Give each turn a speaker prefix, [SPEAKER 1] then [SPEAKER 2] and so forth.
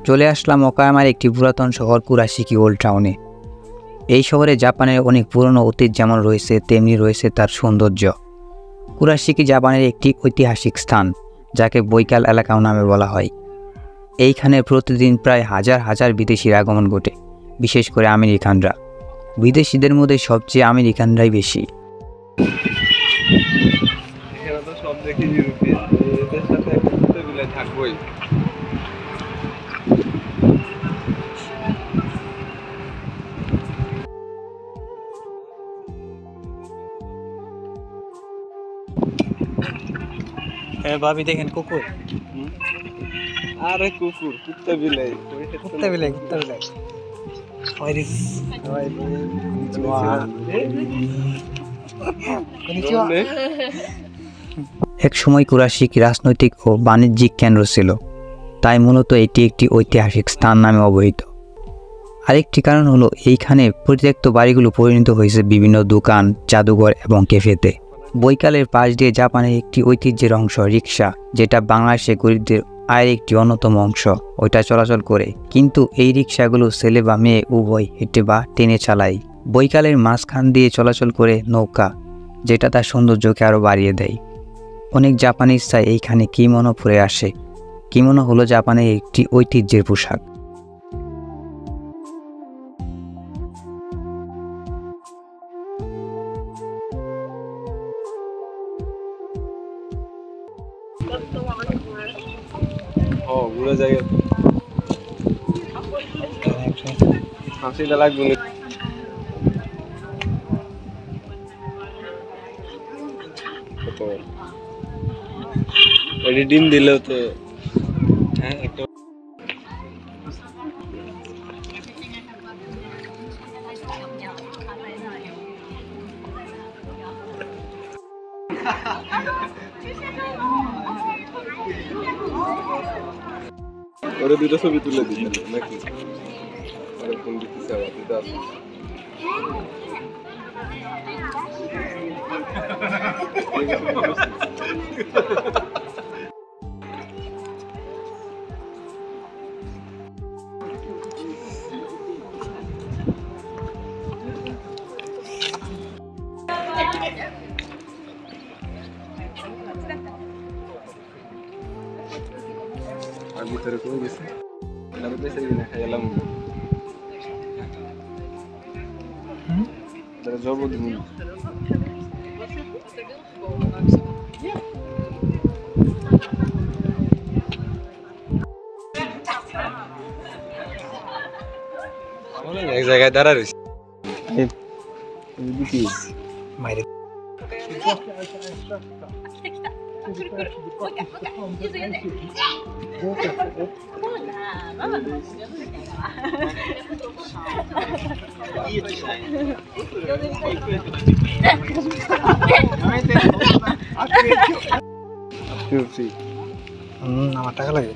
[SPEAKER 1] চলে আসলাম ওকায়ামার একটি পুরাতন শহর কুরাশিকি ওল্ড টাউনে। এই শহরে জাপানের অনেক পুরনো অতীত যেমন রয়েছে, তেমনি রয়েছে তার সৌন্দর্য। কুরাশিকি জাপানের একটি ঐতিহাসিক স্থান, যাকে বৈকাল এলাকাও নামে বলা হয়। এইখানে প্রতিদিন প্রায় হাজার হাজার বিদেশির আগমন ঘটে, বিশেষ করে আমেরিকানরা। বিদেশিদের মধ্যে সবচেয়ে আমেরিকানরাই বেশি।
[SPEAKER 2] হ্যাঁ ভাবি দেখেন কুকুর।
[SPEAKER 3] আরে কুকুর, কুত্তা বিলাই,
[SPEAKER 2] কুত্তা বিলাই।
[SPEAKER 1] এক সময় কুরাশিকি রাজনৈতিক ও বাণিজ্যিক কেন্দ্র ছিল, তাই মূলত এটি একটি ঐতিহাসিক স্থান নামে অবহিত। আরেকটি কারণ হলো এইখানে পরিত্যক্ত বাড়িগুলো পরিণত হয়েছে বিভিন্ন দোকান, জাদুঘর এবং ক্যাফেতে। বৈকালের পাশ দিয়ে জাপানের একটি ঐতিহ্যের অংশ রিক্সা, যেটা বাংলাদেশে গরিবদের আয়ের একটি অন্যতম অংশ, ওইটা চলাচল করে। কিন্তু এই রিক্সাগুলো ছেলে বা মেয়ে উভয় হেঁটে বা টেনে চালায়। বৈকালের মাঝখান দিয়ে চলাচল করে নৌকা, যেটা তার সৌন্দর্যকে আরও বাড়িয়ে দেয়। অনেক জাপানিজ চাই এইখানে কিমোনো পরে আসে। কিমোনো হলো জাপানের একটি ঐতিহ্যের পোশাক।
[SPEAKER 3] ঘুরে জায়গা হাসিটা লাগবে না। ডিম দিলেও তো হ্যাঁ একটা ওরে দুটো ছবি তুলে দিতেন নাকি? ওরে ফোন দিতেছে আবার দিতে আসবে। আর ভিতরে কমে গেছে, তারপর বেঁচে গেলে খাইলাম তারা জব দিন এক জায়গায় দাঁড়া রয়েছে
[SPEAKER 2] মাইরে আমার টাকা লাগে।